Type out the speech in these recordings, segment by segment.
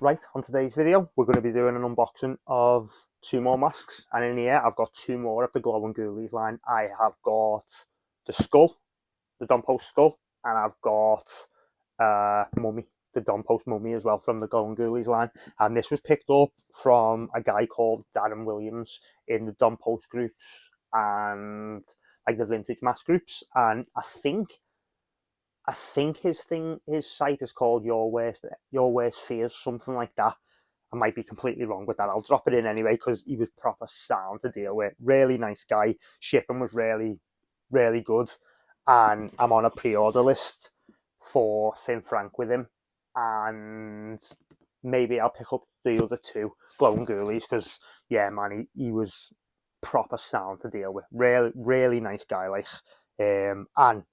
Right, on today's video, we're going to be doing an unboxing of two more masks. And in here, I've got two more of the Glowin Ghoulies line. I have got the skull, the Dompost skull, and I've got Mummy, the Dompost mummy as well from the Glowin Ghoulies line. And this was picked up from a guy called Darren Williams in the Dompost groups and like the vintage mask groups. And I think his site is called Your Worst Fears, something like that. I might be completely wrong with that. I'll drop it in anyway because he was proper sound to deal with. Really nice guy. Shipping was really, really good. And I'm on a pre-order list for Thin Frank with him. And maybe I'll pick up the other two Glowin Ghoulies because, yeah, man, he was proper sound to deal with. Really, really nice guy, like. And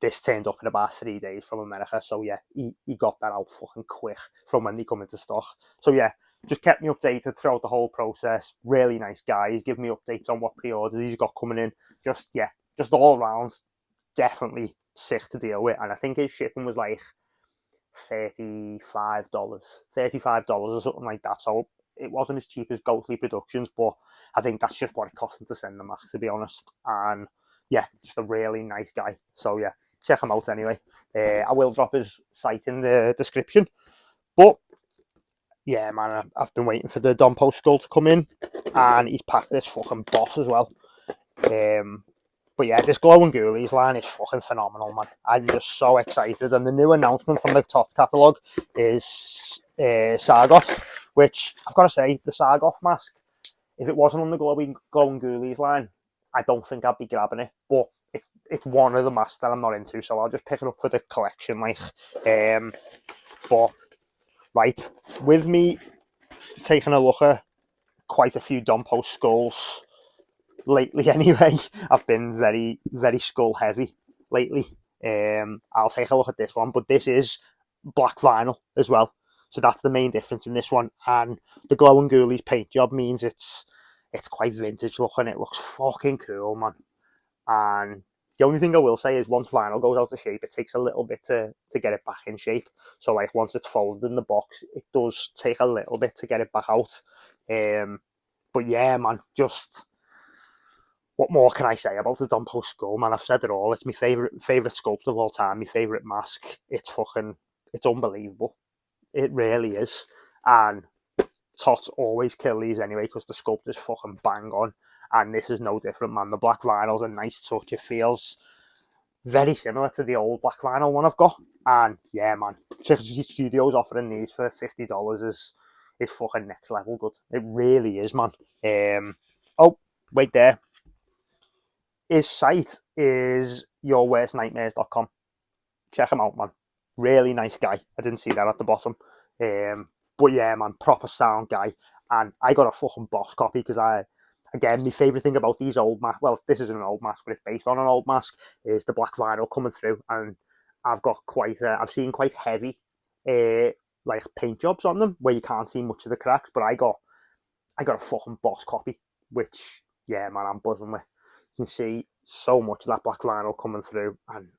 this turned up in about 3 days from America. So, yeah, he got that out fucking quick from when they come into stock. So, yeah, just kept me updated throughout the whole process. Really nice guy. He's giving me updates on what pre-orders he's got coming in. Just all around, definitely sick to deal with. And I think his shipping was like $35 or something like that. So it wasn't as cheap as Ghostly Productions, but I think that's just what it cost him to send the mask, to be honest. And yeah, just a really nice guy. So yeah, check him out anyway. I will drop his site in the description. But yeah, man, I've been waiting for the Dompost skull to come in, and he's packed this fucking boss as well. But yeah, this Glowin Ghoulies line is fucking phenomenal, man. I'm just so excited. And the new announcement from the Tots catalogue is Sargoth, which I've got to say, the Sargoth mask, if it wasn't on the Glowin Ghoulies line, I don't think I'd be grabbing it. But it's one of the masks that I'm not into, so I'll just pick it up for the collection, like. But right, with me taking a look at quite a few Dompost skulls lately anyway. I've been very, very skull heavy lately. I'll take a look at this one, but this is black vinyl as well. So that's the main difference in this one. And the Glowin Ghoulies paint job means it's quite vintage looking. It looks fucking cool, man. And the only thing I will say is once vinyl goes out of shape, it takes a little bit to get it back in shape. So like once it's folded in the box, it does take a little bit to get it back out. But yeah, man, just what more can I say about the Dompost skull, man? I've said it all. It's my favourite sculpt of all time, my favourite mask. It's unbelievable. It really is. And Tots always kill these anyway because the sculpt is fucking bang on. And this is no different, man. The black vinyl's a nice touch. It feels very similar to the old black vinyl one I've got. And yeah, man, Chickasee Studios offering these for $50 is fucking next level good. It really is, man. Oh, wait there. His site is yourworstnightmares.com. Check him out, man. Really nice guy. I didn't see that at the bottom. But yeah, man, proper sound guy. And I got a fucking boss copy because again, my favourite thing about these old masks, well, this isn't an old mask, but it's based on an old mask, is the black vinyl coming through. And I've seen quite heavy, like paint jobs on them where you can't see much of the cracks. But I got a fucking boss copy, which, yeah, man, I'm buzzing with. You can see so much of that black vinyl coming through, and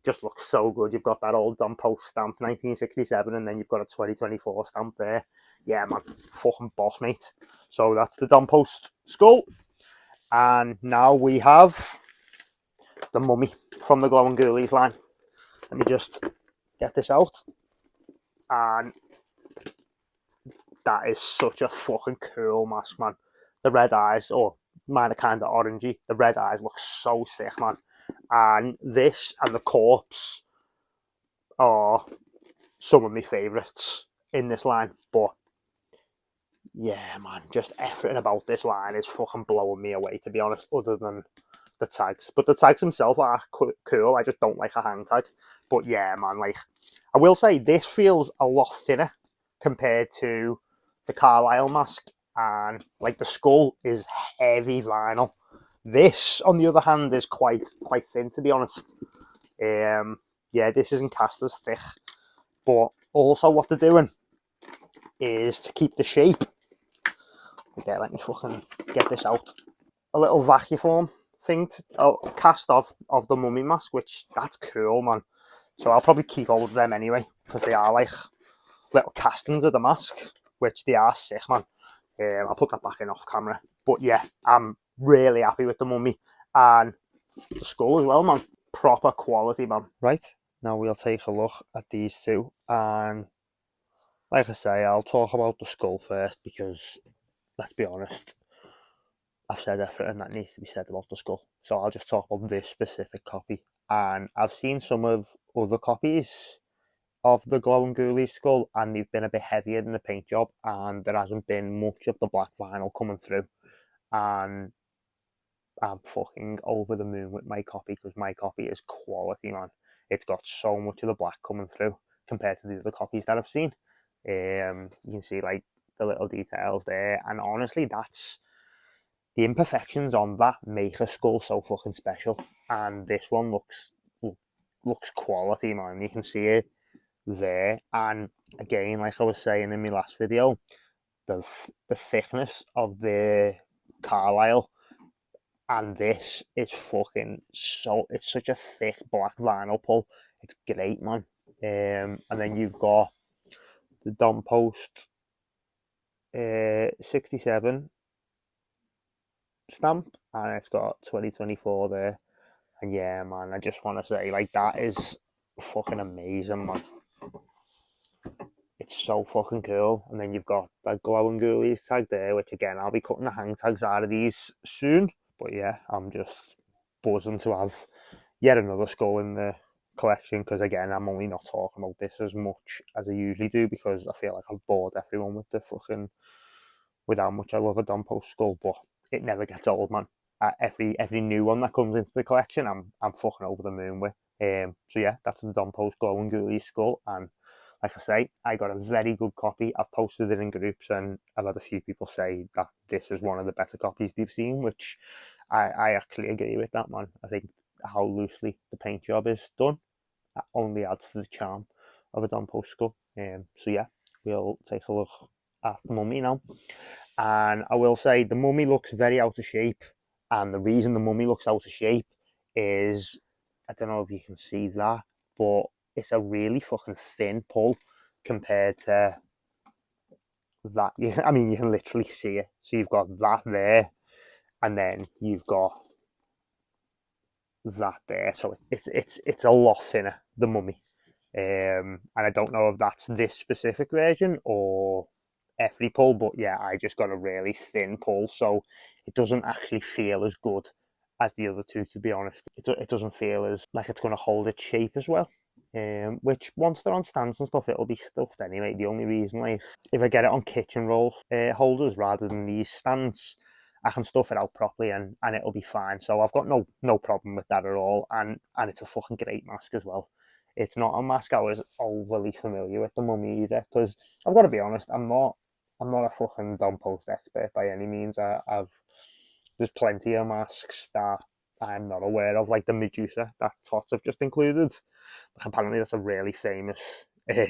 just looks so good. You've got that old Dompost stamp, 1967, and then you've got a 2024 stamp there. Yeah, man, fucking boss, mate. So that's the Dompost skull. And now we have the mummy from the Glowin Ghoulies line. Let me just get this out. And that is such a fucking cool mask, man. The red eyes, mine are kind of orangey. The red eyes look so sick, man. And this and the corpse are some of my favourites in this line. But yeah, man, just everything about this line is fucking blowing me away, to be honest, other than the tags. But the tags themselves are cool. I just don't like a hang tag. But yeah, man, like, I will say this feels a lot thinner compared to the Carlisle mask. And like the skull is heavy vinyl. This, on the other hand, is quite thin, to be honest. Yeah, this isn't cast as thick. But also what they're doing is to keep the shape. Okay, let me fucking get this out. A little vacuum thing, cast of the mummy mask, which, that's cool, man. So I'll probably keep all of them anyway, because they are like little castings of the mask, which they are sick, man. I'll put that back in off camera. But yeah, I'm really happy with the mummy and the skull as well, man. Proper quality, man. Right, now we'll take a look at these two, and like I say, I'll talk about the skull first because, let's be honest, I've said everything that needs to be said about the skull. So I'll just talk about this specific copy. And I've seen some of other copies of the glowin ghoulies skull, and they've been a bit heavier than the paint job, and there hasn't been much of the black vinyl coming through. And I'm fucking over the moon with my copy because my copy is quality, man. It's got so much of the black coming through compared to the other copies that I've seen. You can see like the little details there, and honestly, that's the imperfections on that make a skull so fucking special. And this one looks quality, man. You can see it there, and again, like I was saying in my last video, the thickness of the Carlisle and this is fucking so, it's such a thick black vinyl pull. It's great, man. And then you've got the Dom Post 67 stamp, and it's got 2024 there. And yeah, man, I just want to say, like, that is fucking amazing, man. It's so fucking cool. And then you've got that glowin ghoulies tag there, which again, I'll be cutting the hang tags out of these soon. But yeah, I'm just buzzing to have yet another skull in the collection, because again, I'm only not talking about this as much as I usually do because I feel like I've bored everyone with with how much I love a Dom Post skull. But it never gets old, man. Every new one that comes into the collection, I'm fucking over the moon with. So yeah, that's the Dom Post glowin ghoulies skull, and like I say, I got a very good copy. I've posted it in groups, and I've had a few people say that this is one of the better copies they've seen, which I actually agree with that, man. I think how loosely the paint job is done only adds to the charm of a Dom Post skull. So yeah, we'll take a look at the mummy now. And I will say the mummy looks very out of shape, and the reason the mummy looks out of shape is, I don't know if you can see that, but it's a really fucking thin pull compared to that. I mean, you can literally see it. So you've got that there, and then you've got that there. So it's a lot thinner, the mummy. And I don't know if that's this specific version or every pull, but yeah, I just got a really thin pull, so it doesn't actually feel as good as the other two, to be honest. It doesn't feel as like it's going to hold its shape as well. Which once they're on stands and stuff, it'll be stuffed anyway. The only reason, like, if I get it on kitchen roll holders rather than these stands, I can stuff it out properly and it'll be fine. So I've got no problem with that at all. And it's a fucking great mask as well. It's not a mask I was overly familiar with, the mummy, either, because I've got to be honest, I'm not a fucking Dom Post expert by any means. There's plenty of masks that I'm not aware of, like the Medusa that Tots have just included. Apparently that's a really famous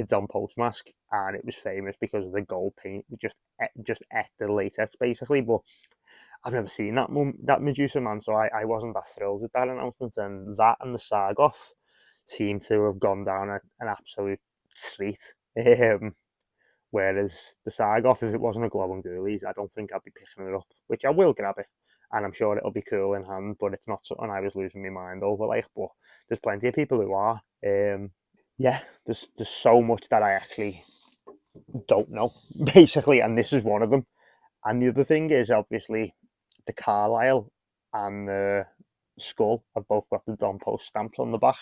Dom Post mask, and it was famous because of the gold paint. It just ate the latex basically. But I've never seen that Medusa, man, so I wasn't that thrilled with that announcement. And that and the Sargoth seem to have gone down an absolute treat. Whereas the Sargoth, if it wasn't a glowin ghoulies, I don't think I'd be picking it up, which I will grab it, and I'm sure it'll be cool in hand, but it's not something I was losing my mind over, like. But there's plenty of people who are. Yeah, there's so much that I actually don't know, basically, and this is one of them. And the other thing is, obviously, the Carlisle and the skull have both got the Dom Post stamps on the back,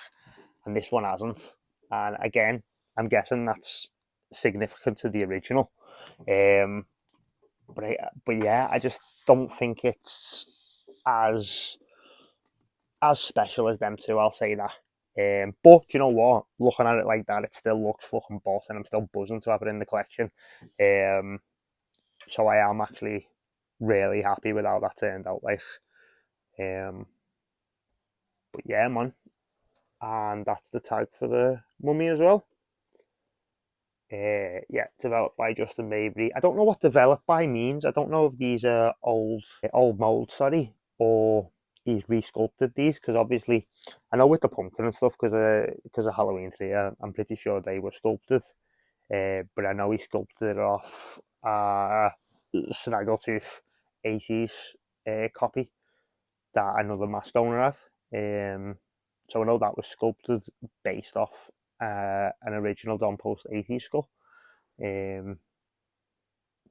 and this one hasn't. And again, I'm guessing that's significant to the original. But yeah, I just don't think it's as special as them two, I'll say that. But you know what? Looking at it like that, it still looks fucking boss, and I'm still buzzing to have it in the collection. So I am actually really happy with how that turned out, like. But yeah, man, and that's the tag for the mummy as well. Yeah, developed by Justin Maybury. I don't know what developed by means. I don't know if these are old molds, sorry, or he's resculpted these, because obviously I know with the pumpkin and stuff, because of Halloween 3, I'm pretty sure they were sculpted. but I know he sculpted it off Snaggletooth 80s copy that another mask owner had. So I know that was sculpted based off an original Don Post 80s skull.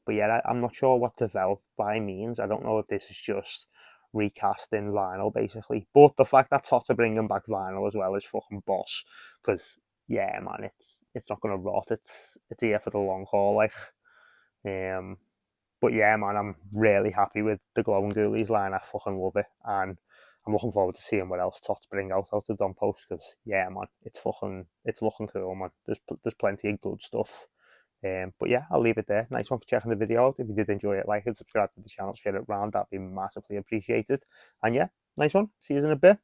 But yeah, I'm not sure what developed by means. I don't know if this is just recasting vinyl basically. But the fact that Tots are bringing back vinyl as well is fucking boss. Because yeah, man, it's not gonna rot. It's here for the long haul, like. But yeah, man, I'm really happy with the Glowin Ghoulies line. I fucking love it, and I'm looking forward to seeing what else Tots bring out of Don Post. Because yeah, man, it's looking cool, man. There's plenty of good stuff. But yeah, I'll leave it there. Nice one for checking the video out. If you did enjoy it, like and subscribe to the channel, share it around. That'd be massively appreciated. And yeah, nice one. See you in a bit.